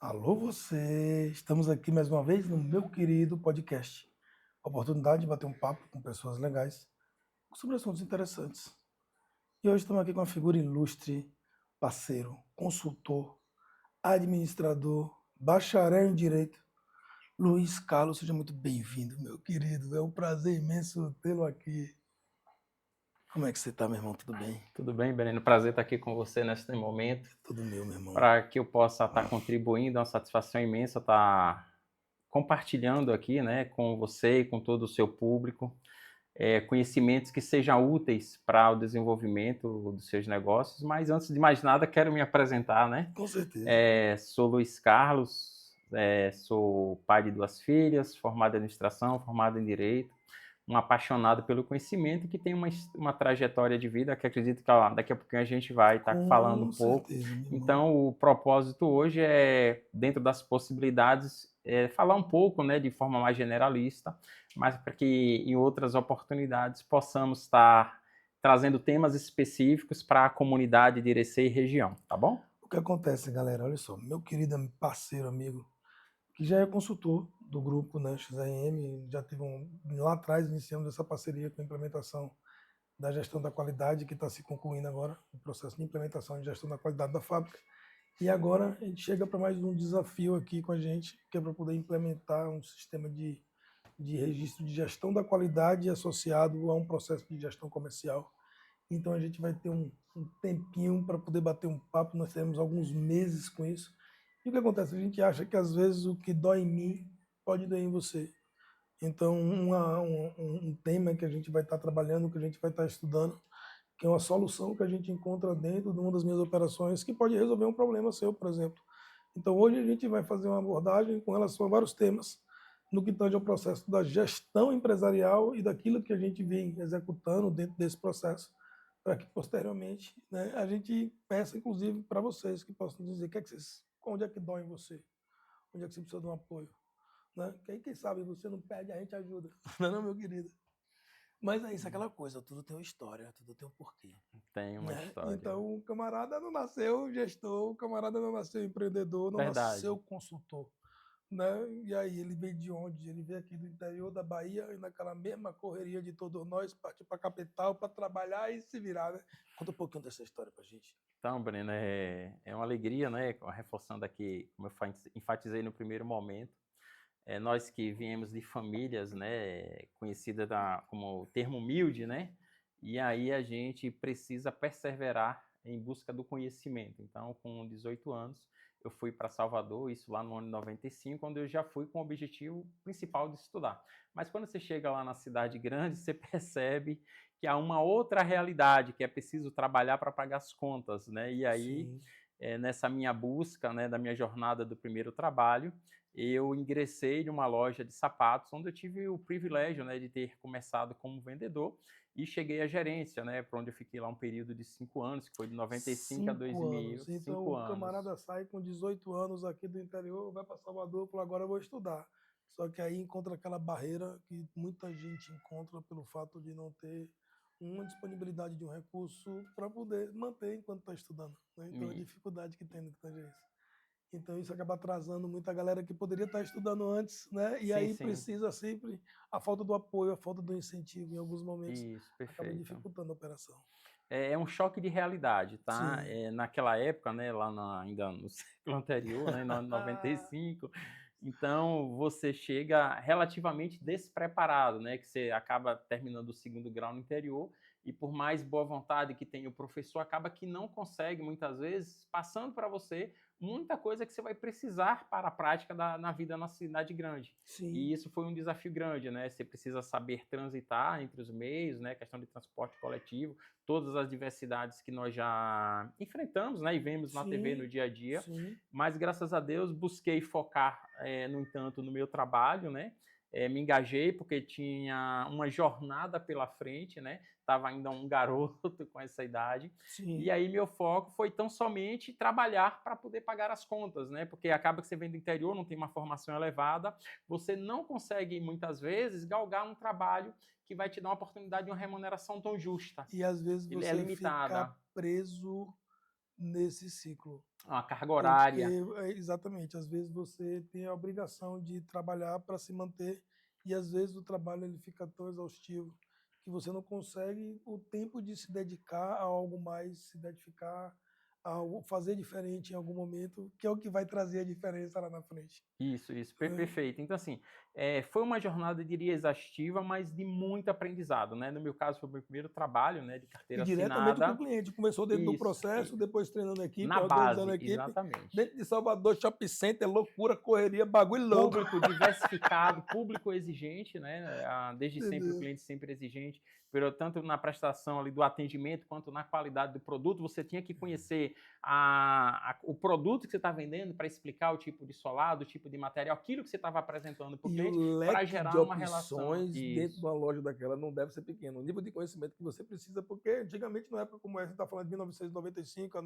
Alô você, estamos aqui mais uma vez no meu querido podcast. Oportunidade de bater um papo com pessoas legais sobre assuntos interessantes. E hoje estamos aqui com uma figura ilustre, parceiro, consultor, administrador, bacharel em Direito, Luiz Carlos. Seja muito bem-vindo, meu querido. É um prazer imenso tê-lo aqui. Como é que você está, meu irmão? Tudo bem? Tudo bem, Breno? Prazer estar aqui com você neste momento, Tudo meu, meu irmão. para que eu possa estar contribuindo, é uma satisfação imensa estar compartilhando aqui, né, com você e com todo o seu público, conhecimentos que sejam úteis para o desenvolvimento dos seus negócios. Mas antes de mais nada, quero me apresentar, né? Com certeza. Sou Luiz Carlos, sou pai de 2 filhas, formado em administração, formado em direito, um apaixonado pelo conhecimento que tem uma trajetória de vida que acredito que daqui a pouquinho a gente vai estar falando um Com pouco. certeza, meu irmão. Então, o propósito hoje é, dentro das possibilidades, falar um pouco, né, de forma mais generalista, mas para que em outras oportunidades possamos estar trazendo temas específicos para a comunidade de Irecê e região, tá bom? O que acontece, galera? Olha só, meu querido parceiro, amigo, que já é consultor do grupo, né, XRM, já teve lá atrás iniciamos essa parceria com a implementação da gestão da qualidade, que está se concluindo agora, o processo de implementação de gestão da qualidade da fábrica. E agora a gente chega para mais um desafio aqui com a gente, que é para poder implementar um sistema de registro de gestão da qualidade associado a um processo de gestão comercial. Então a gente vai ter um tempinho para poder bater um papo, nós teremos alguns meses com isso. E o que acontece? A gente acha que às vezes o que dói em mim pode doer em você. Então, um tema que a gente vai estar trabalhando, que a gente vai estar estudando, que é uma solução que a gente encontra dentro de uma das minhas operações, que pode resolver um problema seu, por exemplo. Então, hoje a gente vai fazer uma abordagem com relação a vários temas, no que tange ao processo da gestão empresarial e daquilo que a gente vem executando dentro desse processo, para que posteriormente, né, a gente peça, inclusive, para vocês que possam dizer que é que vocês, onde é que dói em você, onde é que você precisa de um apoio. Né? Que aí, quem sabe, você não pede, a gente ajuda. Não, é não, meu querido? Mas é isso, aquela coisa, tudo tem uma história, tudo tem um porquê. Tem uma Né? história. Então, o camarada não nasceu gestor, o camarada não nasceu empreendedor, não nasceu Verdade. consultor. Né? E aí, ele veio de onde? Ele veio aqui do interior da Bahia, e naquela mesma correria de todos nós, partir para a capital para trabalhar e se virar. Né? Conta um pouquinho dessa história para gente. Então, Breno, é uma alegria, né? Reforçando aqui, como eu enfatizei no primeiro momento, nós que viemos de famílias, né, conhecida como termo humilde, né? E aí a gente precisa perseverar em busca do conhecimento. Então, com 18 anos, eu fui para Salvador, isso lá no ano 95, onde eu já fui com o objetivo principal de estudar. Mas quando você chega lá na cidade grande, você percebe que há uma outra realidade, que é preciso trabalhar para pagar as contas, né? E aí, Sim. nessa minha busca, né, da minha jornada do primeiro trabalho, eu ingressei numa loja de sapatos, onde eu tive o privilégio, né, de ter começado como vendedor e cheguei à gerência, né, para onde eu fiquei lá um período de 5 anos, que foi de 95 a 5 2000, anos. Então, 5 o anos. camarada sai com 18 anos aqui do interior, vai para Salvador, fala, agora eu vou estudar. Só que aí encontra aquela barreira que muita gente encontra pelo fato de não ter uma disponibilidade de um recurso para poder manter enquanto está estudando. Né? Então, a E, dificuldade que tem no que tange a isso. Então, isso acaba atrasando muita galera que poderia estar estudando antes, né? E sim, aí sim, precisa sempre a falta do apoio, a falta do incentivo, em alguns momentos, isso, acaba perfeito. dificultando a operação. É um choque de realidade, tá? Sim. Naquela época, né, ainda no século anterior, né, no ano 95, então você chega relativamente despreparado, né, que você acaba terminando o segundo grau no interior e por mais boa vontade que tenha o professor, acaba que não consegue, muitas vezes, passando para você muita coisa que você vai precisar para a prática na vida na cidade grande. E Sim. isso foi um desafio grande, né? Você precisa saber transitar entre os meios, né? Questão de transporte coletivo, todas as diversidades que nós já enfrentamos, né, e vemos na TV no Sim, dia a dia, sim, mas graças a Deus busquei focar, no entanto, no meu trabalho, né, me engajei porque tinha uma jornada pela frente, né, estava ainda um garoto com essa idade, e sim, aí meu foco foi tão somente trabalhar para poder pagar as contas, né, porque acaba que você vem do interior, não tem uma formação elevada, você não consegue muitas vezes galgar um trabalho que vai te dar uma oportunidade de uma remuneração tão justa. e às vezes Ele é você fica limitada. preso nesse ciclo. Uma carga horária. Exatamente, às vezes você tem a obrigação de trabalhar para se manter e às vezes o trabalho ele fica tão exaustivo que você não consegue o tempo de se dedicar a algo mais, se dedicar a fazer diferente em algum momento, que é o que vai trazer a diferença lá na frente. Isso, Né? perfeito. Então, assim, foi uma jornada, eu diria, exaustiva, mas de muito aprendizado, né? No meu caso, foi o meu primeiro trabalho, né, de E carteira diretamente com o assinada. cliente. Começou dentro do Isso, processo, depois treinando a equipe, na organizando a base, equipe. exatamente. Dentro de Salvador, shopping center, loucura, correria, bagulho louco. Público diversificado, público exigente, né? Desde sempre o Entendeu? cliente sempre exigente, tanto na prestação ali do atendimento quanto na qualidade do produto. Você tinha que conhecer o produto que você está vendendo para explicar o tipo de solado, o tipo de material, aquilo que você estava apresentando para o E o cliente para leque de gerar uma relação. opções dentro de uma loja daquela não deve ser pequeno. O nível de conhecimento que você precisa, porque antigamente, numa época como essa, a gente está falando de 1995 A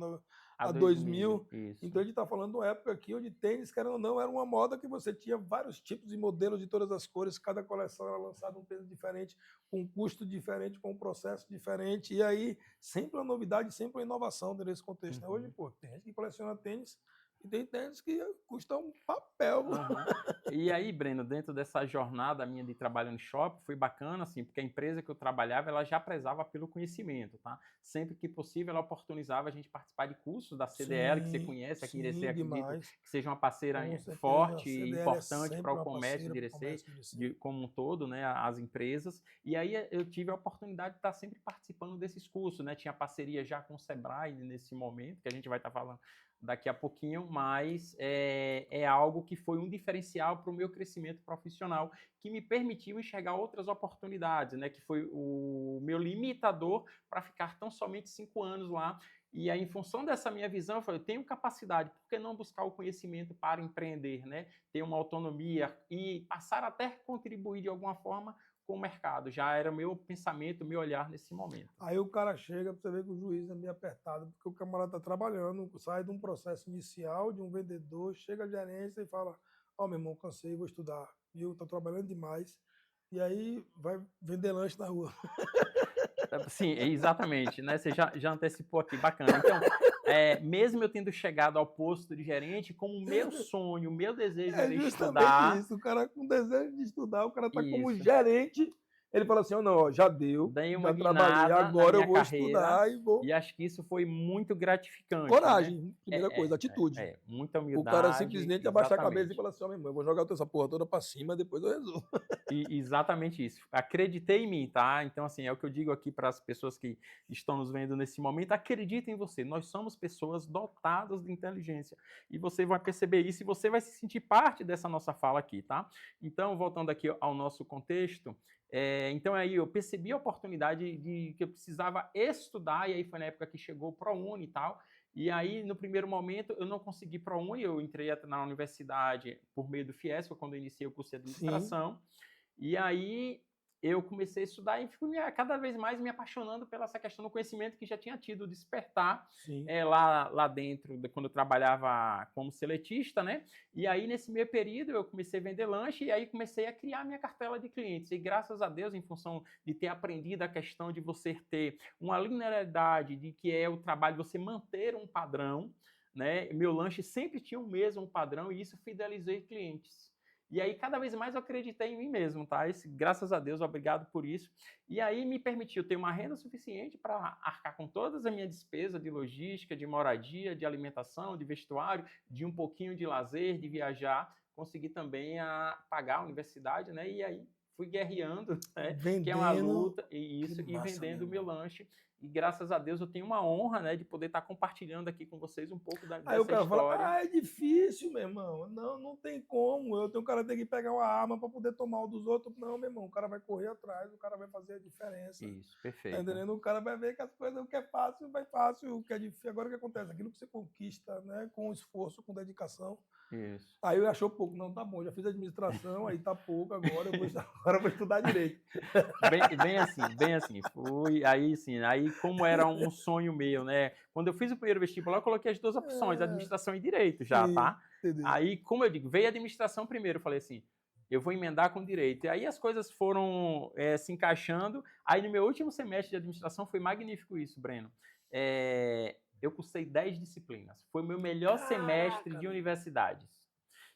a 2000, 2000, isso. então a gente está falando de uma época aqui onde tênis, querendo ou não, era uma moda que você tinha vários tipos e modelos de todas as cores, cada coleção era lançada um tênis diferente, com um custo diferente, com um processo diferente, e aí sempre uma novidade, sempre uma inovação nesse contexto. Né? Hoje, pô, tem gente que coleciona tênis e tem tênis que custam um papel. Uhum. E aí, Breno, dentro dessa jornada minha de trabalho no shopping, foi bacana, assim, porque a empresa que eu trabalhava, ela já prezava pelo conhecimento, tá? Sempre que possível, ela oportunizava a gente participar de cursos da CDL, que você conhece aqui em Irecê, Sim, acredito demais. que seja uma parceira Com certeza, a forte e CDL é importante para sempre o uma comércio parceira de para o Irecê, comércio de Irecê. como um todo, né, as empresas. E aí eu tive a oportunidade de estar sempre participando desses cursos, né? Tinha parceria já com o Sebrae nesse momento, que a gente vai estar falando daqui a pouquinho, mas é algo que foi um diferencial para o meu crescimento profissional, que me permitiu enxergar outras oportunidades, né? Que foi o meu limitador para ficar tão somente 5 anos lá. E aí, em função dessa minha visão, eu falei, eu tenho capacidade, por que não buscar o conhecimento para empreender, né? Ter uma autonomia e passar até contribuir de alguma forma com o mercado. Já era o meu pensamento, o meu olhar nesse momento. Aí o cara chega para você ver que o juiz é meio apertado, porque o camarada está trabalhando, sai de um processo inicial de um vendedor, chega a gerência e fala: Ó, meu irmão, cansei, vou estudar, viu? Estou trabalhando demais. E aí vai vender lanche na rua. Sim, exatamente, né? Você já antecipou aqui, bacana. Então, mesmo eu tendo chegado ao posto de gerente, como o meu sonho, o meu desejo É era justamente estudar, isso. O cara com desejo de estudar, o cara está como isso, gerente. Ele fala assim: ó, não, ó, já deu, dei uma já trabalhei, guinada na agora eu minha vou carreira estudar e vou. e acho que isso foi muito gratificante, né? Coragem, primeira coisa, atitude. Muita O cara humildade, simplesmente abaixa a cabeça e exatamente. fala assim: ó, meu irmão, eu vou jogar essa porra toda pra cima, depois eu resolvo. Exatamente isso. Acreditei em mim, tá? Então, assim, é o que eu digo aqui para as pessoas que estão nos vendo nesse momento. Acredite em você. Nós somos pessoas dotadas de inteligência. E você vai perceber isso e você vai se sentir parte dessa nossa fala aqui, tá? Então, voltando aqui ao nosso contexto, então aí eu percebi a oportunidade de que eu precisava estudar, e aí foi na época que chegou o ProUni e tal. E aí, no primeiro momento, eu não consegui ProUni, eu entrei na universidade por meio do Fiesp, quando eu iniciei o curso de Sim, administração. E aí eu comecei a estudar e fui cada vez mais me apaixonando pela essa questão do conhecimento que já tinha tido despertar sim. lá dentro, quando eu trabalhava como seletista, né? E aí, nesse meio período, eu comecei a vender lanche e aí comecei a criar minha cartela de clientes. E graças a Deus, em função de ter aprendido a questão de você ter uma linearidade, de que é o trabalho, você manter um padrão, né? Meu lanche sempre tinha o mesmo padrão e isso fidelizei clientes. E aí, cada vez mais eu acreditei em mim mesmo, tá? Graças a Deus, obrigado por isso. E aí me permitiu ter uma renda suficiente para arcar com todas as minhas despesas de logística, de moradia, de alimentação, de vestuário, de um pouquinho de lazer, de viajar. Consegui também pagar a universidade, né? E aí fui guerreando, né? Que é uma Vendendo. luta, e Que isso, e massa, meu vendendo o meu irmão. lanche. E graças a Deus eu tenho uma honra, né, de poder estar compartilhando aqui com vocês um pouco Aí o dessa cara fala: história. ah, é difícil, meu irmão. Não, não tem como. Eu tenho um cara que tem que pegar uma arma para poder tomar o dos outros. Não, meu irmão. O cara vai correr atrás, o cara vai fazer a diferença. Isso, Tá perfeito. entendendo? O cara vai ver que as coisas, o que é fácil, vai fácil, o que é difícil. Agora o que acontece? Aquilo que você conquista, né, com esforço, com dedicação. Isso. Aí eu achou pouco. Não, tá bom, já fiz administração, aí tá pouco, agora agora eu vou estudar direito. Bem assim, fui, aí sim, aí como era um sonho meu, né, quando eu fiz o primeiro vestibular, eu coloquei as duas opções, É, administração e direito já, sim, tá? entendeu? Aí, como eu digo, veio a administração primeiro, eu falei assim, eu vou emendar com direito, e aí as coisas foram se encaixando, aí no meu último semestre de administração foi magnífico isso, Breno, eu cursei 10 disciplinas. Foi o meu melhor semestre Caraca, de amigo. universidades.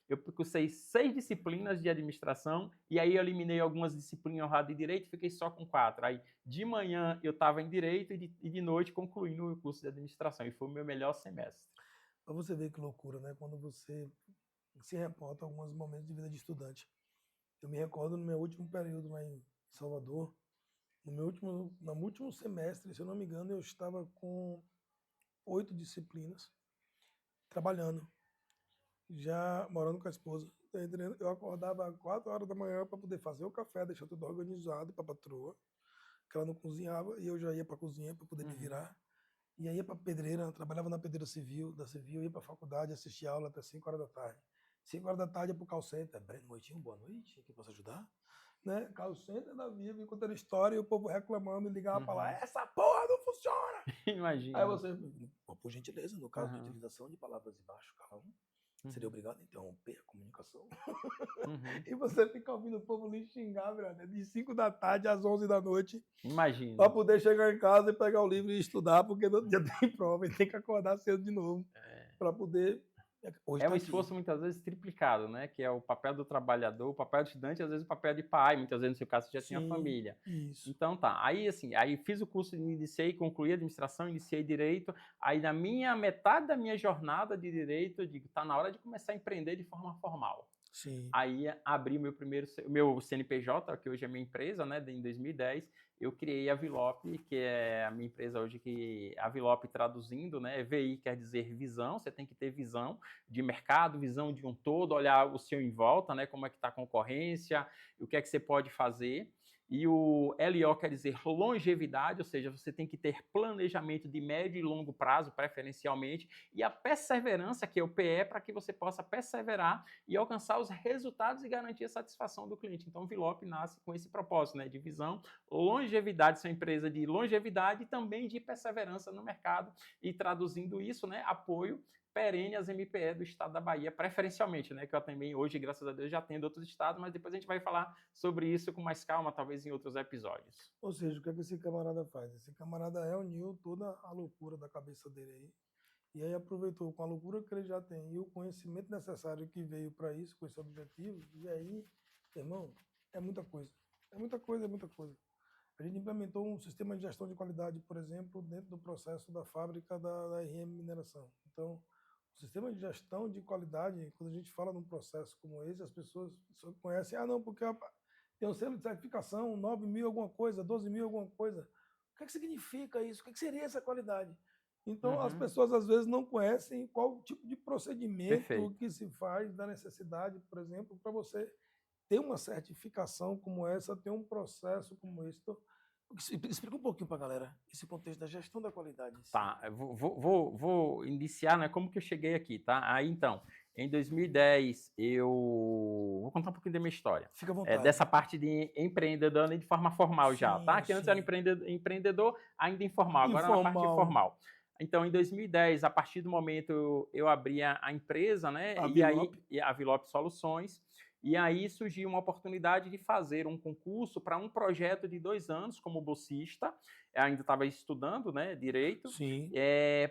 Eu cursei 6 disciplinas de administração e aí eu eliminei algumas disciplinas honradas de direito e fiquei só com 4. Aí de manhã eu estava em direito e de noite concluindo o curso de administração. E foi o meu melhor semestre. Pra você ver que loucura, né? Quando você se reporta a alguns momentos de vida de estudante. Eu me recordo no meu último período lá em Salvador, no último semestre, se eu não me engano, eu estava com 8 disciplinas, trabalhando, já morando com a esposa. Tá entendendo? Eu acordava às 4 horas da manhã para poder fazer o café, deixar tudo organizado para a patroa, que ela não cozinhava, e eu já ia para a cozinha para poder me Uhum. virar. E aí ia para pedreira, eu trabalhava na pedreira civil, da civil, ia para a faculdade, assistia aula até 5 horas da tarde. 5 horas da tarde ia para o call center. Breno Moitinho, boa noite, que posso ajudar? Né? Call center da Vivo, contando história e o povo reclamando e ligava para lá, Uhum. essa porra não funciona! Aí Imagino. você, por gentileza, no caso de Uhum. utilização de palavras de baixo calão, seria Uhum. obrigado a interromper a comunicação. Uhum. E você fica ouvindo o povo lhe xingar, brother, de 5 da tarde às 11 da noite, para Imagino. poder chegar em casa e pegar o livro e estudar, porque no outro dia tem prova e tem que acordar cedo de novo para poder. Hoje É está um aqui. esforço muitas vezes triplicado, né? Que é o papel do trabalhador, o papel do estudante, às vezes o papel de pai, muitas vezes no seu caso você já tinha Sim, família. isso. Então tá, aí assim, aí fiz o curso, iniciei, concluí administração, iniciei direito, aí na minha metade da minha jornada de direito, eu digo, tá na hora de começar a empreender de forma formal. Sim. Aí abri meu CNPJ, que hoje é minha empresa, né, em 2010, eu criei a Vilop, que é a minha empresa hoje, que a Vilop traduzindo, né, VI quer dizer visão, você tem que ter visão de mercado, visão de um todo, olhar o seu em volta, né, como é que está a concorrência, o que é que você pode fazer. E o LO quer dizer longevidade, ou seja, você tem que ter planejamento de médio e longo prazo, preferencialmente, e a perseverança, que é o PE, para que você possa perseverar e alcançar os resultados e garantir a satisfação do cliente. Então, o Vilop nasce com esse propósito, né, de visão, longevidade, sua empresa de longevidade e também de perseverança no mercado, e traduzindo isso, né, apoio perene às MPE do estado da Bahia, preferencialmente, né? Que eu também hoje, graças a Deus, já tenho de outros estados, mas depois a gente vai falar sobre isso com mais calma, talvez em outros episódios. Ou seja, o que é que esse camarada faz? Esse camarada reuniu toda a loucura da cabeça dele aí. E aí aproveitou com a loucura que ele já tem e o conhecimento necessário que veio para isso, com esse objetivo. E aí, irmão, é muita coisa. É muita coisa, é muita coisa. A gente implementou um sistema de gestão de qualidade, por exemplo, dentro do processo da fábrica da RM Mineração. Então, o sistema de gestão de qualidade, quando a gente fala num processo como esse, as pessoas só conhecem, ah, não, porque tem um selo de certificação, 9.000 alguma coisa, 12.000 alguma coisa. O que é que significa isso? O que é que seria essa qualidade? Então, as Uhum. pessoas às vezes não conhecem qual tipo de procedimento Perfeito. que se faz da necessidade, por exemplo, para você ter uma certificação como essa, ter um processo como esse. Então, explica um pouquinho para a galera esse contexto da gestão da qualidade em si. Tá, eu vou iniciar, né, como que eu cheguei aqui, tá? Aí, então, em 2010, eu vou contar um pouquinho da minha história. Fica à vontade. Dessa parte de empreendedor de forma formal já, tá? Sim, Que antes era sim. empreendedor ainda informal, agora na parte Informal. formal. Então, em 2010, a partir do momento eu abri a empresa, né? A E aí, Vilop. a Vilop Soluções, e aí surgiu uma oportunidade de fazer um concurso para um projeto de 2 anos como bolsista. Eu ainda estava estudando, né, direito, Sim.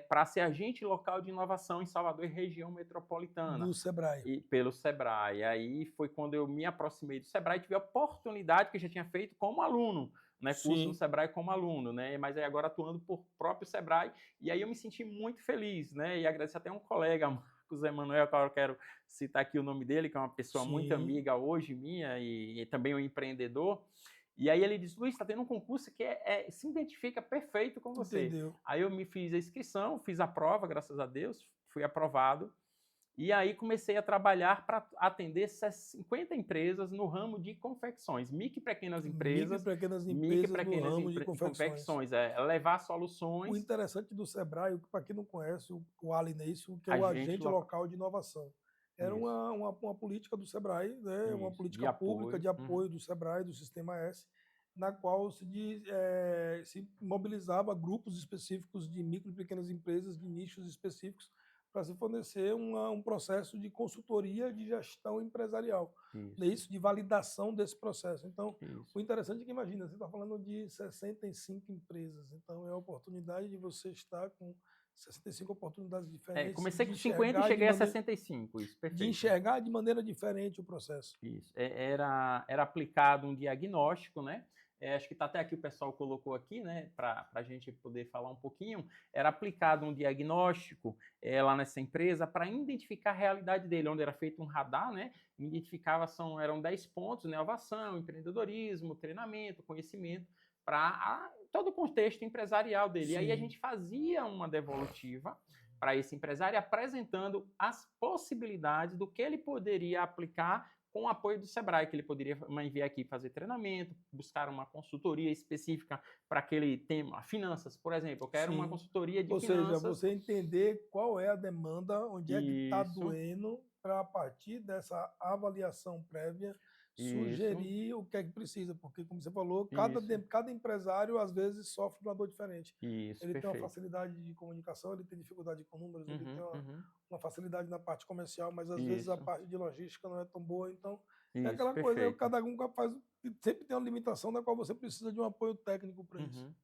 para ser agente local de inovação em Salvador e região metropolitana, Do Sebrae. e pelo Sebrae. Aí foi quando eu me aproximei do Sebrae, tive a oportunidade que eu já tinha feito como aluno, né, curso no Sim. Sebrae como aluno, né, mas aí agora atuando por próprio Sebrae, e aí eu me senti muito feliz, né, e agradeço até um colega, Marcos Emanuel, que eu quero citar aqui o nome dele, que é uma pessoa muito Sim. amiga hoje minha e também um empreendedor. E aí ele disse, Luiz, está tendo um concurso que se identifica perfeito com você. Entendeu? Aí eu me fiz a inscrição, fiz a prova, graças a Deus, fui aprovado. E aí comecei a trabalhar para atender 50 empresas no ramo de confecções, micro e pequenas Micro e empresas, pequenas micro e empresas no pequenas ramo de confecções. confecções, levar O soluções, interessante do Sebrae, para quem não conhece, o ALI, é isso, que é o agente Agente local. Local de Inovação. Era Isso, uma política do Sebrae, né, uma isso, de política pública apoio. de Uhum. apoio do Sebrae, do Sistema S, na qual se mobilizava grupos específicos de micro e pequenas empresas, de nichos específicos, para se fornecer um processo de consultoria de gestão empresarial, né, Isso, isso, de validação desse processo. Então, o isso. interessante é que, imagina, você está falando de 65 empresas, então é a oportunidade de você estar com 65 oportunidades diferentes. Comecei com de 50 e enxergar cheguei a maneira- 65, isso, De perfeito. enxergar de maneira diferente o processo. Isso. Era aplicado um diagnóstico, né? Acho que está até aqui, o pessoal colocou aqui, né? Para a gente poder falar um pouquinho. Era aplicado um diagnóstico lá nessa empresa para identificar a realidade dele, onde era feito um radar, né? Identificava, eram 10 pontos, né? Inovação, empreendedorismo, treinamento, conhecimento, para todo o contexto empresarial dele. E aí a Sim. gente fazia uma devolutiva para esse empresário, apresentando as possibilidades do que ele poderia aplicar com o apoio do Sebrae, que ele poderia enviar aqui fazer treinamento, buscar uma consultoria específica para aquele tema, finanças, por exemplo. Eu quero uma Sim. consultoria de Ou seja, finanças. você entender qual é a demanda, onde é que está Isso, doendo, para a partir dessa avaliação prévia isso, sugerir o que é que precisa. Porque, como você falou, cada isso, empresário às vezes sofre de uma dor diferente. isso, Ele tem uma perfeito. facilidade de comunicação, ele tem dificuldade com números, ele tem Uhum, uma facilidade na parte comercial, mas às vezes a isso, parte de logística não é tão boa. Então, é isso, aquela coisa, perfeito. cada um faz, sempre tem uma limitação da qual você precisa de um apoio técnico para isso. Uhum.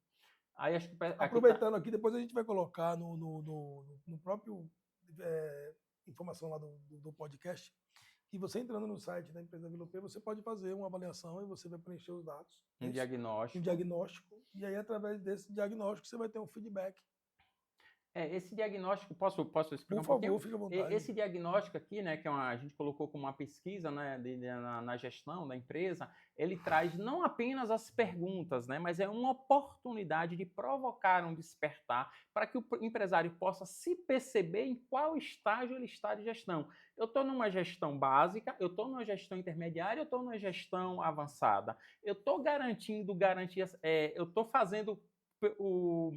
Aí acho que aqui tá... Aproveitando aqui, depois a gente vai colocar no próprio informação lá do podcast, que você entrando no site da empresa Vila P, você pode fazer uma avaliação e você vai preencher os dados. Um diagnóstico. Um diagnóstico. E aí, através desse diagnóstico, você vai ter um feedback. Esse diagnóstico, posso explicar um pouquinho? Por favor, fica à vontade. Esse diagnóstico aqui, né, que a gente colocou como uma pesquisa, né, na gestão da empresa, ele traz não apenas as perguntas, né, mas é uma oportunidade de provocar um despertar para que o empresário possa se perceber em qual estágio ele está de gestão. Eu estou numa gestão básica, eu estou numa gestão intermediária, eu estou numa gestão avançada. Eu estou garantindo garantias, eu estou fazendo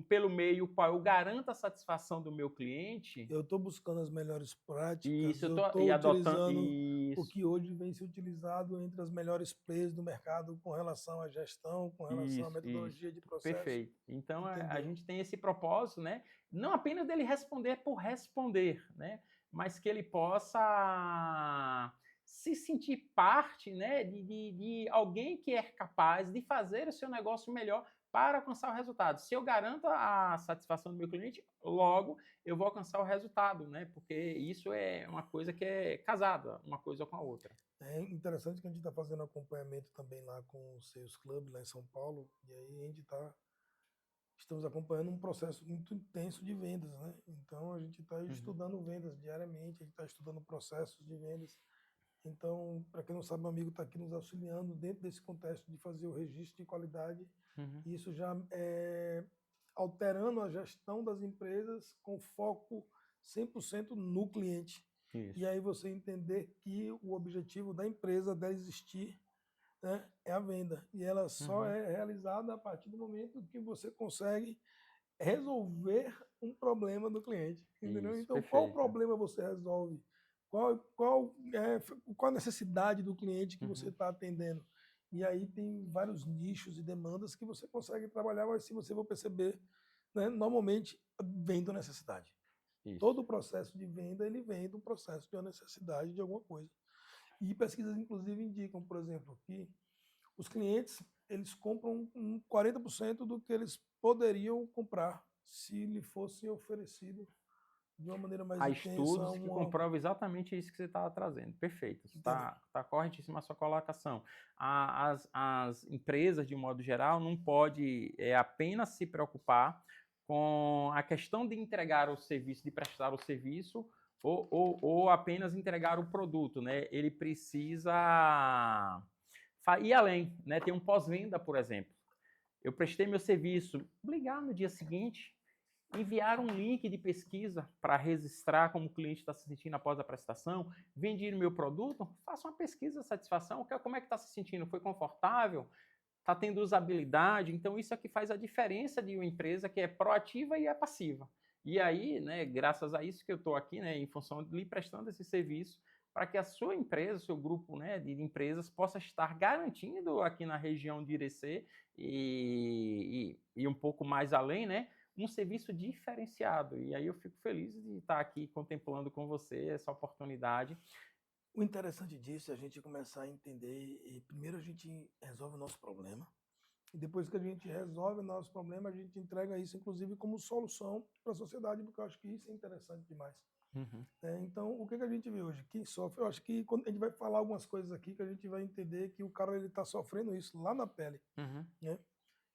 pelo meio qual eu garanto a satisfação do meu cliente. Eu estou buscando as melhores práticas, Isso, eu estou adotando utilizando o que hoje vem se utilizado entre as melhores players do mercado com relação à gestão, com relação à metodologia de processo. Perfeito. Então, a gente tem esse propósito, né? Não apenas dele responder por responder, né? Mas que ele possa se sentir parte, né, de alguém que é capaz de fazer o seu negócio melhor para alcançar o resultado. Se eu garanto a satisfação do meu cliente, logo eu vou alcançar o resultado, né? Porque isso é uma coisa que é casada, uma coisa com a outra. É interessante que a gente está fazendo acompanhamento também lá com o Sales Club, lá em São Paulo, e aí a gente estamos acompanhando um processo muito intenso de vendas, né? Então a gente está estudando vendas diariamente, a gente está estudando processos de vendas. Então, para quem não sabe, meu amigo está aqui nos auxiliando dentro desse contexto de fazer o registro de qualidade. E isso já alterando a gestão das empresas com foco 100% no cliente. Isso. E aí você entender que o objetivo da empresa deve existir, né, é a venda. E ela só é realizada a partir do momento que você consegue resolver um problema do cliente. Entendeu? Isso, então, perfeito. qual problema você resolve? Qual a necessidade do cliente que você está atendendo? E aí tem vários nichos e demandas que você consegue trabalhar, mas se você for perceber, né, normalmente vem da necessidade. Isso. Todo o processo de venda, ele vem do processo de uma necessidade de alguma coisa. E pesquisas, inclusive, indicam, por exemplo, que os clientes eles compram 40% do que eles poderiam comprar se lhe fosse oferecido de uma maneira mais Há intensa. estudos que comprovam exatamente isso que você está trazendo. Perfeito. Está corretíssima a sua colocação. As empresas, de um modo geral, não pode apenas se preocupar com a questão de entregar o serviço, de prestar o serviço, ou apenas entregar o produto, né? Ele precisa ir além, né? Tem um pós-venda, por exemplo. Eu prestei meu serviço, ligar no dia seguinte, enviar um link de pesquisa para registrar como o cliente está se sentindo após a prestação, vendi o meu produto, faça uma pesquisa de satisfação, como é que está se sentindo, foi confortável, está tendo usabilidade, então isso é que faz a diferença de uma empresa que é proativa e é passiva. E aí, né, graças a isso que eu estou aqui, né, em função de lhe prestando esse serviço, para que a sua empresa, seu grupo, né, de empresas possa estar garantindo aqui na região de Irecê e um pouco mais além, né, um serviço diferenciado. E aí eu fico feliz de estar aqui contemplando com você essa oportunidade. O interessante disso é a gente começar a entender, e primeiro a gente resolve o nosso problema, E depois que a gente resolve o nosso problema, a gente entrega isso, inclusive, como solução para a sociedade, porque eu acho que isso é interessante demais. Uhum. Então, o que a gente vê hoje? Quem sofre, eu acho que quando a gente vai falar algumas coisas aqui, que a gente vai entender que o cara está sofrendo isso lá na pele. Uhum. Né?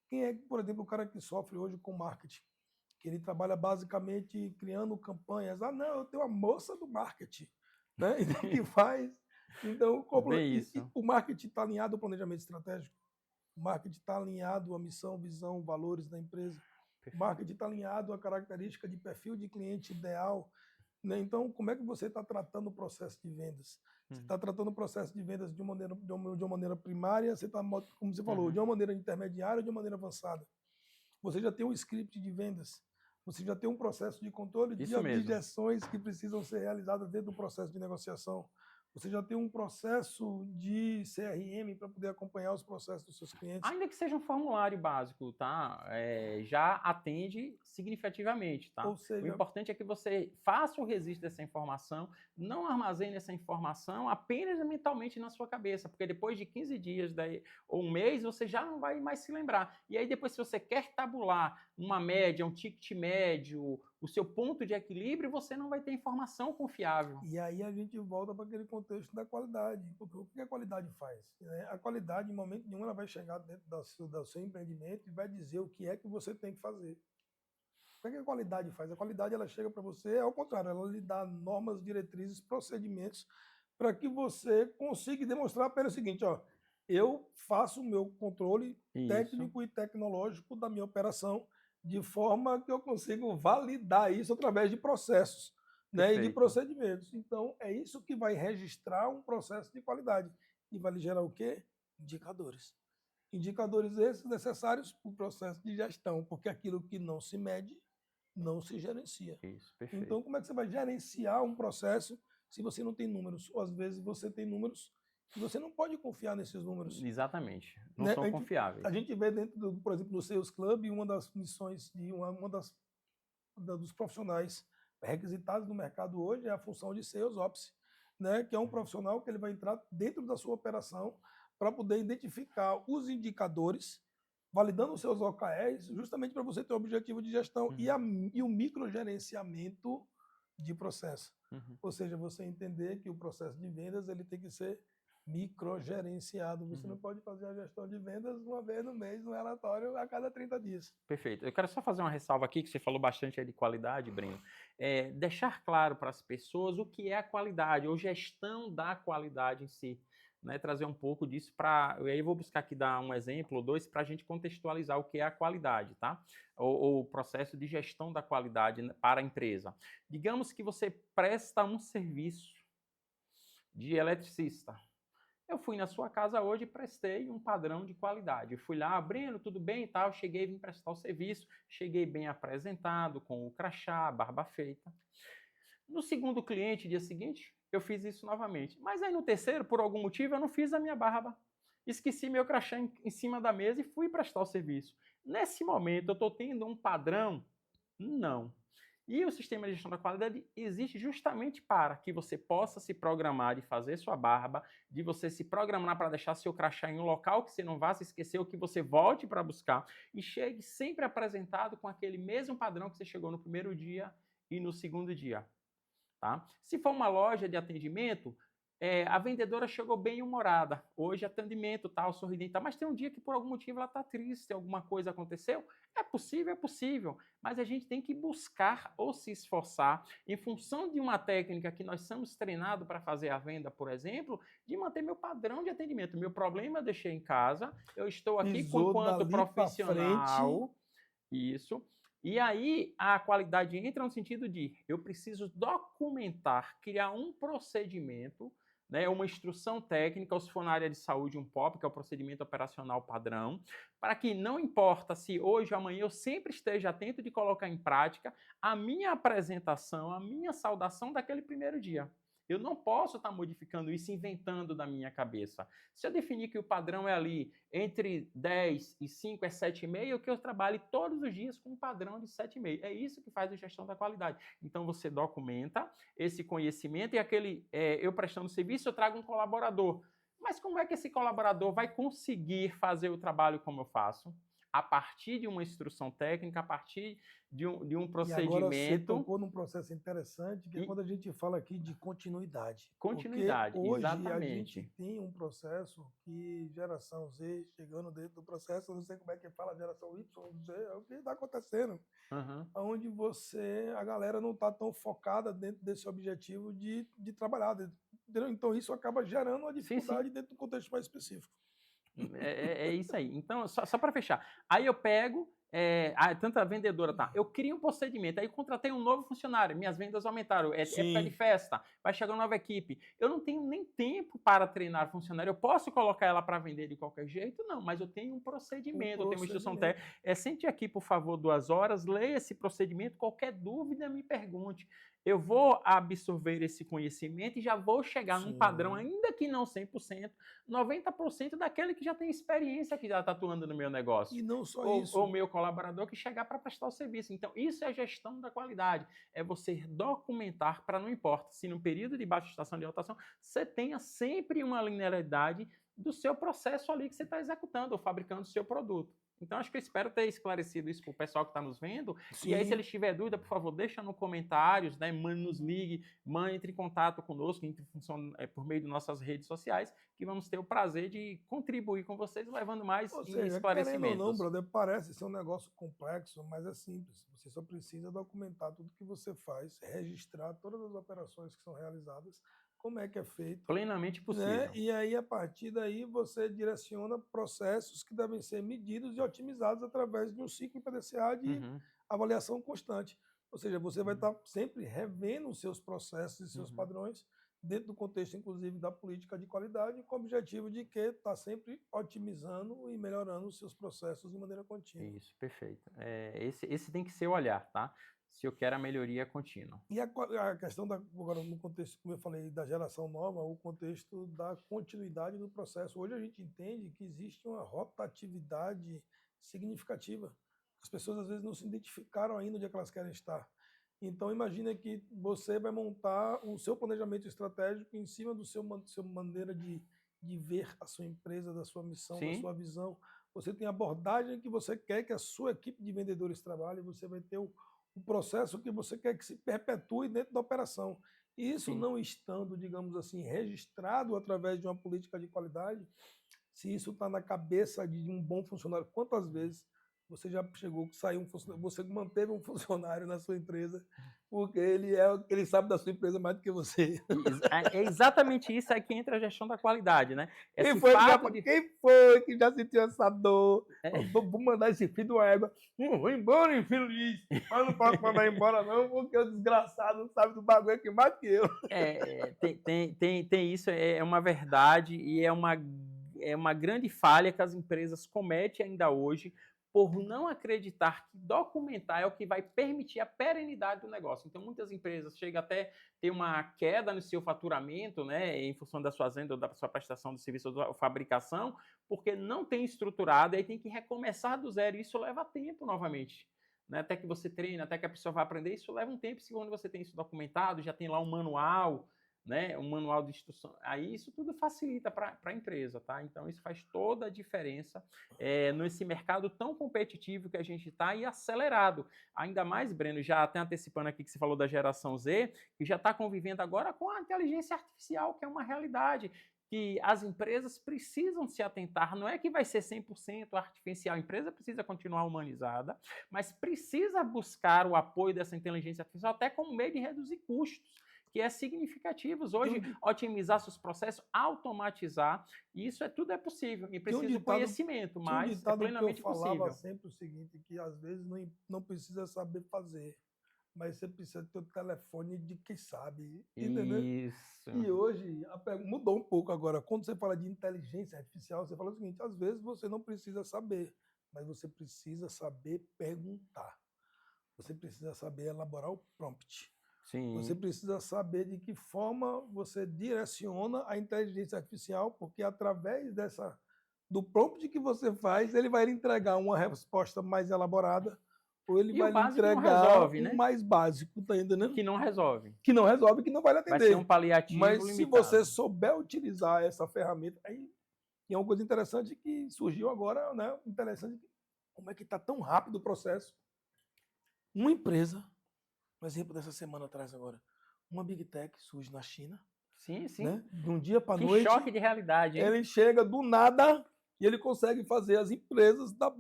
Quem é, por exemplo, o cara que sofre hoje com marketing? Que ele trabalha basicamente criando campanhas. Ah, não, eu tenho a moça do marketing, né? Então, que faz. Então, Bem isso. o marketing está alinhado ao planejamento estratégico. O marketing está alinhado à missão, visão, valores da empresa. O Perfeito. marketing está alinhado à característica de perfil de cliente ideal. Né? Então, como é que você está tratando o processo de vendas? Você está tratando o processo de vendas de uma maneira primária, você está, como você falou, de uma maneira intermediária ou de uma maneira avançada. Você já tem um script de vendas, você já tem um processo de controle de Isso mesmo. objeções que precisam ser realizadas dentro do processo de negociação. Você já tem um processo de CRM para poder acompanhar os processos dos seus clientes. Ainda que seja um formulário básico, tá? Já atende significativamente, tá? Ou seja, O importante é que você faça o registro dessa informação, não armazene essa informação apenas mentalmente na sua cabeça, porque depois de 15 dias ou um mês, você já não vai mais se lembrar. E aí depois, se você quer tabular uma média, um ticket médio, o seu ponto de equilíbrio, você não vai ter informação confiável. E aí a gente volta para aquele contexto da qualidade. Porque o que a qualidade faz? A qualidade, em momento nenhum, ela vai chegar dentro do seu empreendimento e vai dizer o que é que você tem que fazer. O que a qualidade faz? A qualidade ela chega para você, ao contrário, ela lhe dá normas, diretrizes, procedimentos para que você consiga demonstrar apenas o seguinte, ó, eu faço o meu controle técnico e tecnológico da minha operação de forma que eu consigo validar isso através de processos, né, e de procedimentos. Então, é isso que vai registrar um processo de qualidade e vai lhe gerar o quê? Indicadores. Indicadores esses necessários para o processo de gestão, porque aquilo que não se mede não se gerencia. Isso, perfeito. Então, como é que você vai gerenciar um processo se você não tem números? Ou às vezes você tem números e você não pode confiar nesses números. Exatamente. Não Né? são confiáveis. A gente vê dentro, por exemplo, do Sales Club, uma das missões de dos profissionais requisitados no mercado hoje é a função de Sales Ops, né? Que é um profissional que ele vai entrar dentro da sua operação para poder identificar os indicadores, validando os seus OKRs, justamente para você ter o objetivo de gestão e o microgerenciamento de processo. Ou seja, você entender que o processo de vendas ele tem que ser microgerenciado. Você não pode fazer a gestão de vendas uma vez no mês, no relatório, a cada 30 dias. Perfeito. Eu quero só fazer uma ressalva aqui, que você falou bastante aí de qualidade, Breno. Deixar claro para as pessoas o que é a qualidade, ou gestão da qualidade em si. Né, trazer um pouo disso para... E aí eu vou buscar aqui dar um exemplo ou dois para a gente contextualizar o que é a qualidade, tá? Ou o processo de gestão da qualidade para a empresa. Digamos que você presta um serviço de eletricista. Eu fui na sua casa hoje e prestei um padrão de qualidade. Eu fui lá, Breno, tudo bem e tal, cheguei, vim prestar o serviço, cheguei bem apresentado, com o crachá, barba feita. No segundo cliente, dia seguinte, eu fiz isso novamente. Mas aí no terceiro, por algum motivo, eu não fiz a minha barba. Esqueci meu crachá em cima da mesa e fui prestar o serviço. Nesse momento, eu estou tendo um padrão? Não. E o sistema de gestão da qualidade existe justamente para que você possa se programar de fazer sua barba, de você se programar para deixar seu crachá em um local que você não vá se esquecer ou que você volte para buscar e chegue sempre apresentado com aquele mesmo padrão que você chegou no primeiro dia e no segundo dia. Tá? Se for uma loja de atendimento, a vendedora chegou bem humorada. Hoje atendimento, tal, sorridente, tal, mas tem um dia que por algum motivo ela está triste, alguma coisa aconteceu. É possível, mas a gente tem que buscar ou se esforçar em função de uma técnica que nós somos treinados para fazer a venda, por exemplo, de manter meu padrão de atendimento. Meu problema eu deixei em casa, eu estou aqui enquanto profissional. Isso. E aí a qualidade entra no sentido de eu preciso documentar, criar um procedimento, né, uma instrução técnica, ou se for na área de saúde, um POP, que é o procedimento operacional padrão, para que não importa se hoje ou amanhã eu sempre esteja atento de colocar em prática a minha apresentação, a minha saudação daquele primeiro dia. Eu não posso estar modificando isso, inventando da minha cabeça. Se eu definir que o padrão é ali entre 10 e 5 é 7,5, que eu trabalhe todos os dias com um padrão de 7,5. É isso que faz a gestão da qualidade. Então você documenta esse conhecimento e eu prestando serviço, eu trago um colaborador. Mas como é que esse colaborador vai conseguir fazer o trabalho como eu faço? A partir de uma instrução técnica, a partir de um E agora você procedimento tocou num processo interessante, que é e quando a gente fala aqui de continuidade. Porque continuidade, hoje a gente exatamente. tem um processo que geração Z chegando dentro do processo, eu não sei como é que fala geração Y, Z, é o que está acontecendo. Aham. Onde a galera não está tão focada dentro desse objetivo de trabalhar. Entendeu? Então isso acaba gerando uma Sim, sim. dificuldade dentro do contexto mais específico. É isso aí. Então, só para fechar. Aí eu pego, tanto a vendedora, tá? Eu crio um procedimento, aí contratei um novo funcionário, minhas vendas aumentaram, é época de Sim, festa, vai chegar uma nova equipe. Eu não tenho nem tempo para treinar funcionário. Eu posso colocar ela para vender de qualquer jeito? Não, mas eu tenho um um procedimento, eu tenho uma instrução procedimento. técnica. Sente aqui, por favor, 2 horas, leia esse procedimento, qualquer dúvida me pergunte. Eu vou absorver esse conhecimento e já vou chegar num padrão, Sim. ainda que não 100%, 90% daquele que já tem experiência, que já está atuando no meu negócio. E não só Ou isso. meu colaborador que chegar para prestar o serviço. Então, isso é gestão da qualidade. É você documentar para não importa se no período de baixa estação de rotação você tenha sempre uma linearidade do seu processo ali que você está executando ou fabricando o seu produto. Então, acho que eu espero ter esclarecido isso para o pessoal que está nos vendo. E aí, se Sim. eles tiverem dúvida, por favor, deixa nos comentários, né? Nos ligue, entre em contato conosco, por meio de nossas redes sociais, que vamos ter o prazer de contribuir com vocês, levando mais Ou seja, querendo ou não, esclarecimentos. brother, parece ser um negócio complexo, mas é simples. Você só precisa documentar tudo que você faz, registrar todas as operações que são realizadas, como é que é feito, Plenamente né? possível. E aí, a partir daí, você direciona processos que devem ser medidos e otimizados através de um ciclo PDCA de Uhum, avaliação constante. Ou seja, você vai uhum, estar sempre revendo os seus processos e seus uhum. padrões, dentro do contexto, inclusive, da política de qualidade, com o objetivo de que está sempre otimizando e melhorando os seus processos de maneira contínua. Isso, perfeito. Esse tem que ser o olhar, tá? Se eu quero a melhoria contínua. E a questão, agora no contexto, como eu falei, da geração nova, o contexto da continuidade do processo. Hoje a gente entende que existe uma rotatividade significativa. As pessoas às vezes não se identificaram ainda onde é que elas querem estar. Então imagina que você vai montar o seu planejamento estratégico em cima do seu maneira de ver a sua empresa, da sua missão, da Sim, sua visão. Você tem a abordagem que você quer que a sua equipe de vendedores trabalhe, você vai ter o processo que você quer que se perpetue dentro da operação. Isso sim. não estando, digamos assim, registrado através de uma política de qualidade, se isso está na cabeça de um bom funcionário, quantas vezes você já chegou que saiu um funcionário, você manteve um funcionário na sua empresa, porque ele sabe da sua empresa mais do que você. É exatamente isso aí que entra a gestão da qualidade, né? Quem Esse foi que já, fato de. quem foi que já sentiu essa dor? É, Vou mandar esse filho de uma égua. Não vou embora, infeliz. Mas não posso mandar embora, não, porque o desgraçado sabe do bagulho que mais que eu. tem isso, é uma verdade e é uma grande falha que as empresas cometem ainda hoje por não acreditar que documentar é o que vai permitir a perenidade do negócio. Então, muitas empresas chegam até a ter uma queda no seu faturamento, né, em função da sua venda ou da sua prestação de serviço ou da fabricação, porque não tem estruturado e aí tem que recomeçar do zero. E isso leva tempo novamente. Né, até que você treina, até que a pessoa vai aprender, isso leva um tempo. Se quando você tem isso documentado, já tem lá um manual, né, um manual de instrução, aí isso tudo facilita para a empresa, tá? Então isso faz toda a diferença nesse mercado tão competitivo que a gente está e acelerado. Ainda mais, Breno, já até antecipando aqui que você falou da geração Z, que já está convivendo agora com a inteligência artificial, que é uma realidade que as empresas precisam se atentar. Não é que vai ser 100% artificial, a empresa precisa continuar humanizada, mas precisa buscar o apoio dessa inteligência artificial até como meio de reduzir custos, que é significativos. Tem um, Hoje, otimizar seus processos, automatizar, isso tudo é possível. E tem um precisa do ditado, conhecimento, tinha um mas é ditado que eu plenamente falava possível. sempre o seguinte, que às vezes não precisa saber fazer, mas você precisa ter o telefone de quem sabe, entendeu? Isso. E hoje mudou um pouco agora. Quando você fala de inteligência artificial, você fala o seguinte: às vezes você não precisa saber, mas você precisa saber perguntar. Você precisa saber elaborar o prompt. Você Sim. precisa saber de que forma você direciona a inteligência artificial, porque através do prompt que você faz, ele vai lhe entregar uma resposta mais elaborada, ou ele E vai o lhe básico não entregar resolve, o né? mais básico, tá entendendo? Que não resolve. Que não resolve, que não vai lhe Vai ser um atender. paliativo Mas se limitado. você souber utilizar essa ferramenta, aí é uma coisa interessante que surgiu agora, né? Interessante, como é que está tão rápido o processo. Uma empresa, um exemplo dessa semana atrás agora, uma Big Tech surge na China, Sim, sim. né? De um dia para Que noite, choque de realidade, hein? ele chega do nada e ele consegue fazer as empresas das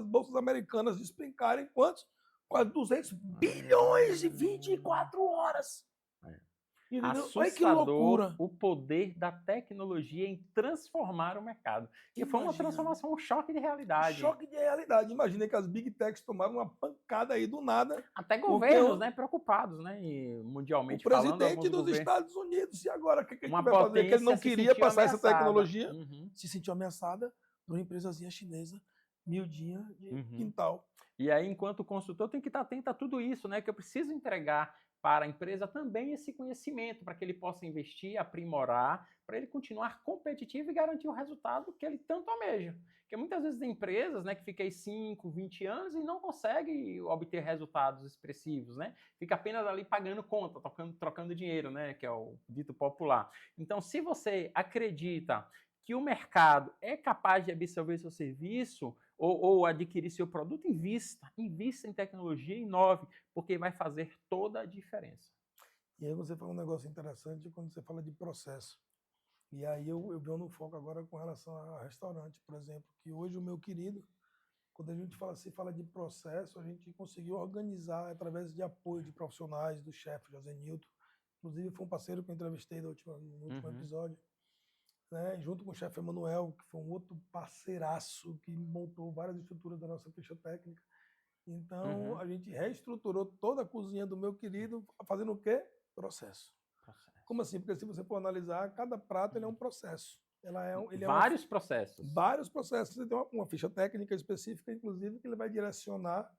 bolsas americanas despencarem quantos? Quase 200 bilhões em 24 horas. Entendeu? Olha que Assustador loucura. o poder da tecnologia em transformar o mercado. E foi uma Imagina. transformação, um choque de realidade. Choque de realidade. Imagina que as Big Techs tomaram uma pancada aí do nada. Até Porque governos, né, preocupados, né, e o mundialmente falando, presidente alguns dos governos. Estados Unidos, e agora o que a gente Uma vai fazer? Que ele potência não se queria sentiu passar essa ameaçada. tecnologia, Uhum, se sentiu ameaçada por uma empresazinha chinesa, miudinha de uhum. quintal. E aí, enquanto consultor, tem que estar atento a tudo isso, né? Que eu preciso entregar para a empresa também esse conhecimento, para que ele possa investir, aprimorar, para ele continuar competitivo e garantir o resultado que ele tanto almeja. Porque muitas vezes tem empresas, né, que ficam aí 5, 20 anos e não consegue obter resultados expressivos, né? Fica apenas ali pagando conta, trocando dinheiro, né? Que é o dito popular. Então, se você acredita que o mercado é capaz de absorver seu serviço, ou adquirir seu produto, invista em tecnologia, inove, porque vai fazer toda a diferença. E aí você fala um negócio interessante quando você fala de processo. E aí eu venho no foco agora com relação a restaurante, por exemplo, que hoje o meu querido, quando a gente fala de processo, a gente conseguiu organizar através de apoio de profissionais, do chefe José Nilton, inclusive foi um parceiro que eu entrevistei no último episódio, né, junto com o chefe Emanuel, que foi um outro parceiraço que montou várias estruturas da nossa ficha técnica. Então, a gente reestruturou toda a cozinha do meu querido, fazendo o quê? Processo. Como assim? Porque se você for analisar, cada prato ele é um processo. Vários processos. Vários processos. Você tem uma ficha técnica específica, inclusive, que ele vai direcionar,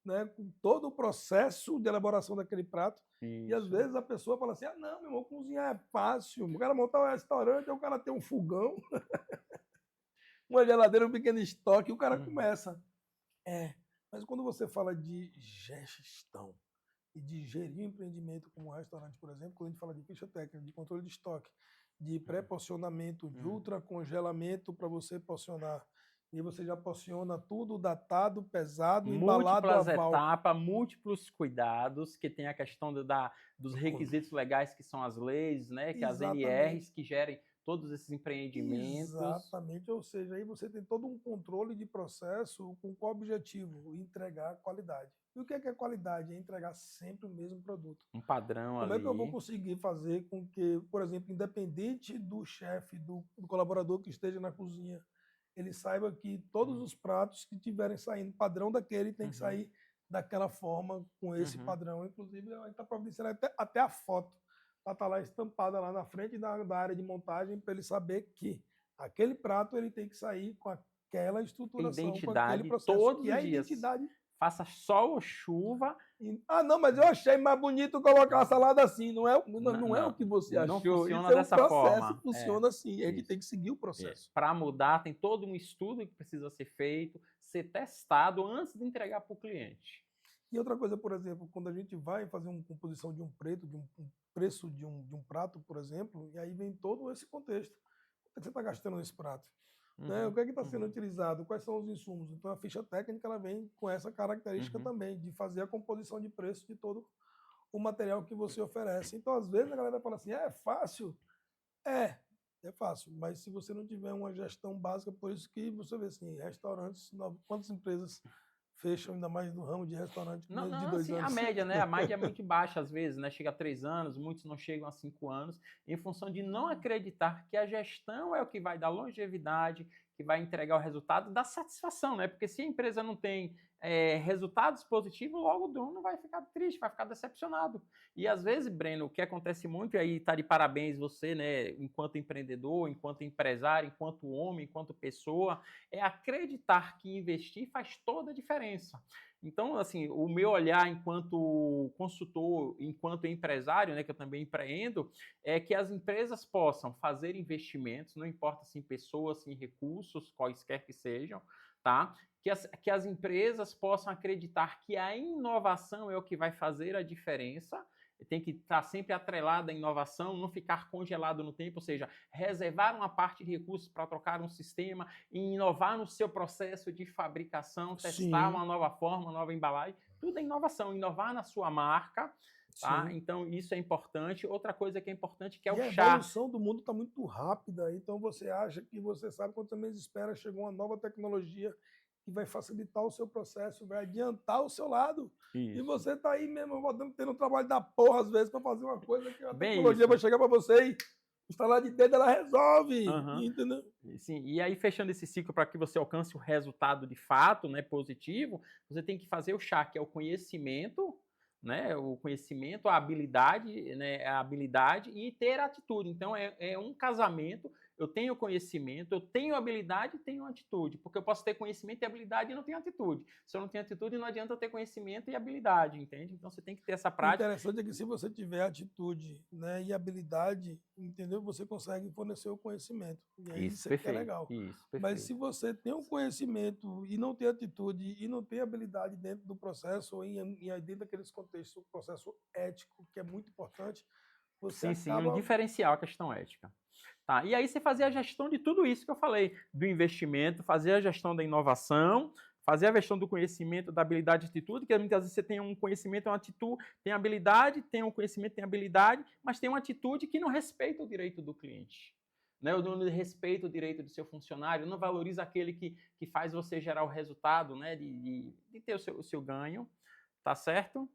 né, com todo o processo de elaboração daquele prato. Isso. E às vezes a pessoa fala assim: ah, não, meu irmão, cozinhar é fácil. O cara montar um restaurante, o cara tem um fogão, uma geladeira, um pequeno estoque, e o cara começa. Mas quando você fala de gestão e de gerir um empreendimento como um restaurante, por exemplo, quando a gente fala de ficha técnica, de controle de estoque, de pré-porcionamento, de ultracongelamento para você porcionar, e você já porciona tudo datado, pesado, embalado a Múltiplas válvula. etapas, múltiplos cuidados, que tem a questão dos requisitos legais, que são as leis, né? Que as NRs que gerem todos esses empreendimentos. Exatamente, ou seja, aí você tem todo um controle de processo com qual objetivo? Entregar qualidade. E o que é qualidade? É entregar sempre o mesmo produto. Um padrão Como ali. é que eu vou conseguir fazer com que, por exemplo, independente do chefe, do colaborador que esteja na cozinha, ele saiba que todos os pratos que estiverem saindo padrão daquele tem que sair daquela forma, com esse padrão. Inclusive, a gente está providenciando até a foto para estar lá estampada lá na frente da área de montagem, para ele saber que aquele prato ele tem que sair com aquela estruturação, com aquele processo. Todos que os é a dias. Identidade. Faça sol ou chuva. Ah, não, mas eu achei mais bonito colocar uma salada assim. Não é o que você achou. Não funciona Isso dessa é um processo, forma. funciona assim. A gente tem que seguir o processo. Para mudar, tem todo um estudo que precisa ser feito, ser testado antes de entregar para o cliente. E outra coisa, por exemplo, quando a gente vai fazer uma composição de um preço de um prato, por exemplo, e aí vem todo esse contexto. Quanto é que você está gastando nesse prato? Né? O que é que está sendo utilizado? Quais são os insumos? Então, a ficha técnica ela vem com essa característica também, de fazer a composição de preço de todo o material que você oferece. Então, às vezes, a galera fala assim, é fácil? É fácil, mas se você não tiver uma gestão básica, por isso que você vê assim, restaurantes, quantas empresas fecham, ainda mais no ramo de restaurante, menos de 2 anos. A média, né? A média é muito baixa às vezes, né? Chega a 3 anos, muitos não chegam a 5 anos, em função de não acreditar que a gestão é o que vai dar longevidade, que vai entregar o resultado da satisfação, né? Porque se a empresa não tem resultados positivos, logo o dono vai ficar triste, vai ficar decepcionado. E às vezes, Breno, o que acontece muito, e aí tá de parabéns você, né? Enquanto empreendedor, enquanto empresário, enquanto homem, enquanto pessoa, é acreditar que investir faz toda a diferença. Então, assim, o meu olhar enquanto consultor, enquanto empresário, né, que eu também empreendo, é que as empresas possam fazer investimentos, não importa se em pessoas, se em recursos, quaisquer que sejam, tá? Que as empresas possam acreditar que a inovação é o que vai fazer a diferença, tem que estar sempre atrelada à inovação, não ficar congelado no tempo, ou seja, reservar uma parte de recursos para trocar um sistema e inovar no seu processo de fabricação, testar Sim, uma nova forma, uma nova embalagem, tudo é inovação, inovar na sua marca, tá? sim. Então isso é importante. Outra coisa que é importante que é E o a chá. evolução do mundo está muito rápida, então você acha que você sabe quanto menos espera, chegou uma nova tecnologia que vai facilitar o seu processo, vai adiantar o seu lado. E Isso. você está aí mesmo, tendo um trabalho da porra, às vezes, para fazer uma coisa que a Bem tecnologia vai isso. chegar para você e instalar de dedo, ela resolve. Aham. Entendeu? Sim, e aí fechando esse ciclo para que você alcance o resultado de fato, né, positivo, você tem que fazer o chá, que é o conhecimento, né, o conhecimento, a habilidade, né, a habilidade e ter atitude. Então é um casamento. Eu tenho conhecimento, eu tenho habilidade e tenho atitude, porque eu posso ter conhecimento e habilidade e não tenho atitude. Se eu não tenho atitude, não adianta eu ter conhecimento e habilidade, entende? Então você tem que ter essa O prática. interessante é que se você tiver atitude, né, e habilidade, entendeu? Você consegue fornecer o conhecimento. E aí Isso, isso é que é perfeito. legal. Isso, Mas se perfeito. você tem um conhecimento e não tem atitude e não tem habilidade dentro do processo ou dentro daqueles contextos, o processo ético, que é muito importante, você Sim, sim, um acaba. diferencial a questão ética. Tá, e aí você fazer a gestão de tudo isso que eu falei, do investimento, fazer a gestão da inovação, fazer a gestão do conhecimento, da habilidade e atitude, que muitas vezes você tem um conhecimento, uma atitude, tem habilidade, tem um conhecimento, tem habilidade, mas tem uma atitude que não respeita o direito do cliente. Né? Não respeita o direito do seu funcionário, não valoriza aquele que faz você gerar o resultado, né? De ter o seu ganho, tá certo?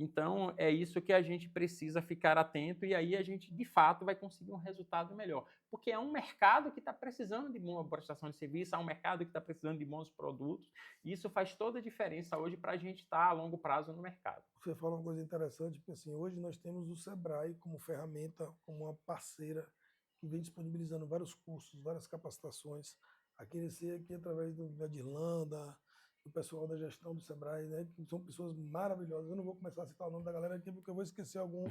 Então, é isso que a gente precisa ficar atento e aí a gente, de fato, vai conseguir um resultado melhor. Porque é um mercado que está precisando de boa prestação de serviço, é um mercado que está precisando de bons produtos, e isso faz toda a diferença hoje para a gente estar a longo prazo no mercado. Você fala uma coisa interessante, porque assim, hoje nós temos o Sebrae como ferramenta, como uma parceira que vem disponibilizando vários cursos, várias capacitações. Aqui através da Dirlanda, do pessoal da gestão do Sebrae, né, que são pessoas maravilhosas. Eu não vou começar a citar o nome da galera aqui, porque eu vou esquecer algum.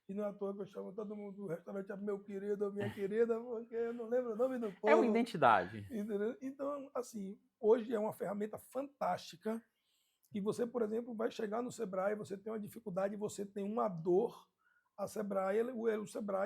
E não é à toa que eu chamo todo mundo do restaurante meu querido ou minha querida, porque eu não lembro o nome do É uma povo. identidade. Entendeu? Então, assim, hoje é uma ferramenta fantástica que você, por exemplo, vai chegar no Sebrae, você tem uma dificuldade, você tem uma dor, o Sebrae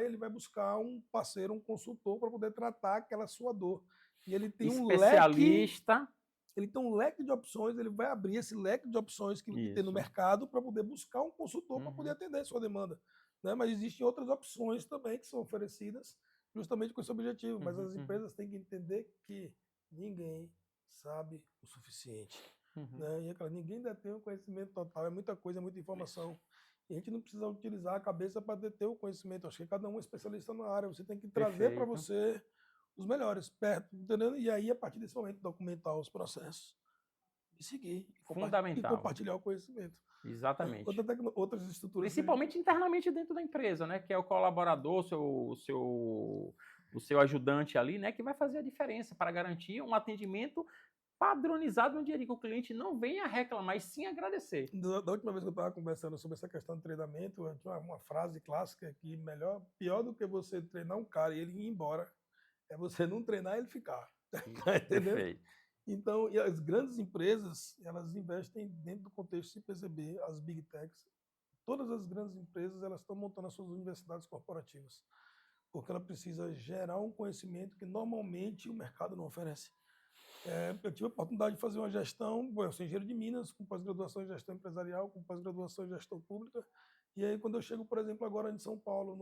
ele vai buscar um parceiro, um consultor para poder tratar aquela sua dor. E Especialista. ele tem um leque de opções, ele vai abrir esse leque de opções que tem no Isso. mercado para poder buscar um consultor para poder Uhum. atender a sua demanda. Né? Mas existem outras opções também que são oferecidas justamente com esse objetivo. Mas Uhum. as Uhum. empresas têm que entender que ninguém sabe o suficiente. Uhum. Né? E é claro, ninguém detém o conhecimento total, é muita coisa, é muita Isso. informação. E a gente não precisa utilizar a cabeça para deter o conhecimento. Acho que cada um é especialista na área. Você tem que trazer para Perfeito. você os melhores, perto, entendendo? E aí, a partir desse momento, documentar os processos e seguir, e Fundamental. compartilhar o conhecimento. Exatamente. Outras estruturas que a gente. Principalmente internamente dentro da empresa, né? Que é o colaborador, o seu ajudante ali, né? Que vai fazer a diferença para garantir um atendimento padronizado no dia a dia, que o cliente não venha reclamar, mas sim agradecer. Da última vez que eu estava conversando sobre essa questão de treinamento, eu tinha uma frase clássica que pior do que você treinar um cara e ele ir embora, é você não treinar e ele ficar. Tá entendendo? Perfeito. Então, e as grandes empresas, elas investem dentro do contexto, se perceber, as big techs, todas as grandes empresas, elas estão montando as suas universidades corporativas, porque ela precisa gerar um conhecimento que normalmente o mercado não oferece. Eu tive a oportunidade de fazer uma gestão, eu sou engenheiro de Minas, com pós-graduação em gestão empresarial, com pós-graduação em gestão pública, e aí quando eu chego, por exemplo, agora em São Paulo,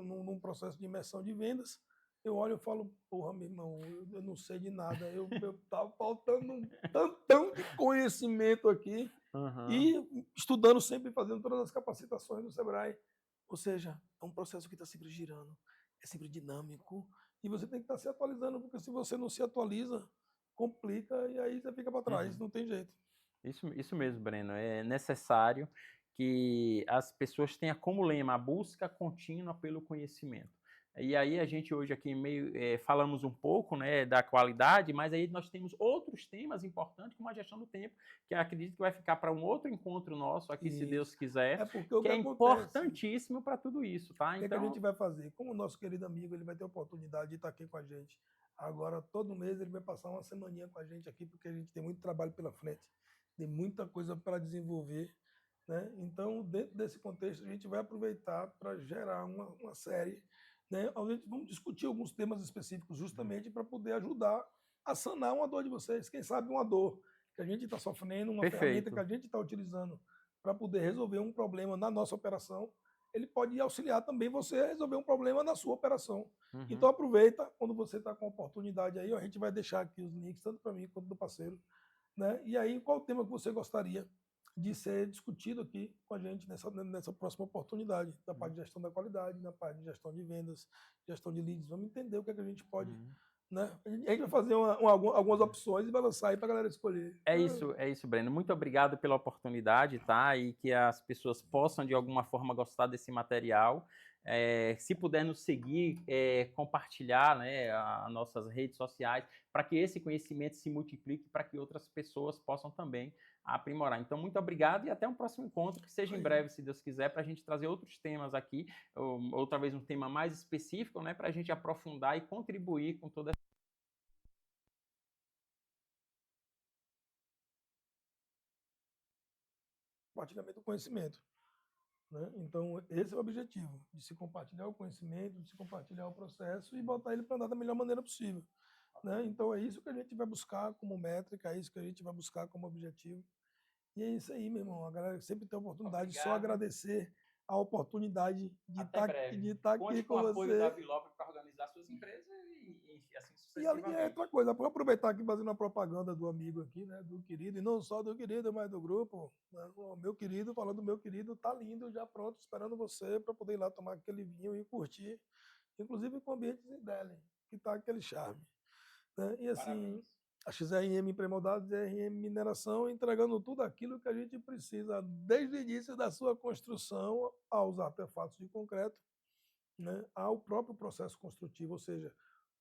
num processo de imersão de vendas, eu olho e falo, porra, meu irmão, eu não sei de nada, eu tava faltando um tantão de conhecimento aqui, Uhum. e estudando sempre, fazendo todas as capacitações do Sebrae, ou seja, é um processo que está sempre girando, é sempre dinâmico, e você tem que estar se atualizando, porque se você não se atualiza, complica e aí você fica para trás, Uhum. não tem jeito. Isso mesmo, Breno. É necessário que as pessoas tenham como lema a busca contínua pelo conhecimento. E aí a gente hoje aqui falamos um pouco, né, da qualidade, mas aí nós temos outros temas importantes, como a gestão do tempo, que eu acredito que vai ficar para um outro encontro nosso aqui, se Deus Isso. É quiser, porque o que que é acontece, importantíssimo para tudo isso, tá? o que é que a gente Então, vai fazer? Como o nosso querido amigo ele vai ter a oportunidade de estar aqui com a gente, Agora, todo mês ele vai passar uma semaninha com a gente aqui, porque a gente tem muito trabalho pela frente, tem muita coisa para desenvolver, né? Então, dentro desse contexto, a gente vai aproveitar para gerar uma série, né? Onde a gente vamos discutir alguns temas específicos, justamente para poder ajudar a sanar uma dor de vocês. Quem sabe uma dor que a gente está sofrendo, uma ferramenta que Perfeito. a gente está utilizando para poder resolver um problema na nossa operação, ele pode auxiliar também você a resolver um problema na sua operação. Então aproveita quando você está com a oportunidade aí, ó, a gente vai deixar aqui os links, tanto para mim quanto do parceiro, né? E aí, qual o tema que você gostaria de ser discutido aqui com a gente nessa próxima oportunidade, da parte de gestão da qualidade, na parte de gestão de vendas, gestão de leads. Vamos entender o que, é que a gente pode, né? A gente vai fazer algumas opções e vai lançar aí para a galera escolher. É isso, Breno. Muito obrigado pela oportunidade, tá? E que as pessoas possam, de alguma forma, gostar desse material. Se puder nos seguir, compartilhar, né, as nossas redes sociais, para que esse conhecimento se multiplique, para que outras pessoas possam também aprimorar. Então, muito obrigado e até um próximo encontro, que seja em breve, se Deus quiser, para a gente trazer outros temas aqui, ou talvez um tema mais específico, né, para a gente aprofundar e contribuir com toda compartilhamento do conhecimento, né? Então, esse é o objetivo, de se compartilhar o conhecimento, de se compartilhar o processo e botar ele para andar da melhor maneira possível, né? Então, é isso que a gente vai buscar como métrica, é isso que a gente vai buscar como objetivo. E é isso aí, meu irmão. A galera sempre tem a oportunidade, só agradecer a oportunidade de Até breve. estar aqui Conte com com o apoio da você. Bilobra para organizar suas empresas e assim E ali é sucessivamente. outra coisa, vou aproveitar aqui fazendo a propaganda do amigo aqui, né? Do querido, e não só do querido, mas do grupo. Né? O meu querido, falando do meu querido, tá lindo, já pronto, esperando você para poder ir lá tomar aquele vinho e curtir, inclusive com o ambiente dele, que tá aquele charme. Né? E assim, Parabéns. a XRM Pré-Moldados e a XRM Mineração entregando tudo aquilo que a gente precisa, desde o início da sua construção aos artefatos de concreto, né, ao próprio processo construtivo. Ou seja,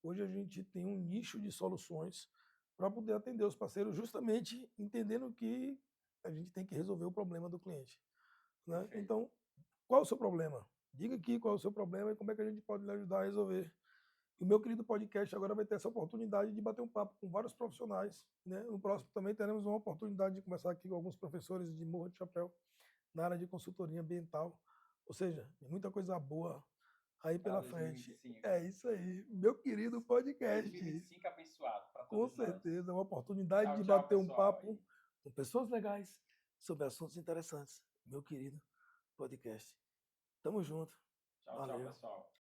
hoje a gente tem um nicho de soluções para poder atender os parceiros, justamente entendendo que a gente tem que resolver o problema do cliente. Né? Então, qual é o seu problema? Diga aqui qual é o seu problema e como é que a gente pode lhe ajudar a resolver. E o meu querido podcast agora vai ter essa oportunidade de bater um papo com vários profissionais. Né? No próximo também teremos uma oportunidade de conversar aqui com alguns professores de Morro de Chapéu na área de consultoria ambiental. Ou seja, tem muita coisa boa aí Para pela frente. 2025. É isso aí, meu querido podcast. 2025 abençoado para Com todos nós. certeza, uma oportunidade Tchau, de tchau, bater um pessoal. papo com pessoas legais sobre assuntos interessantes. Meu querido podcast. Tamo junto. Tchau, tchau, Valeu. pessoal.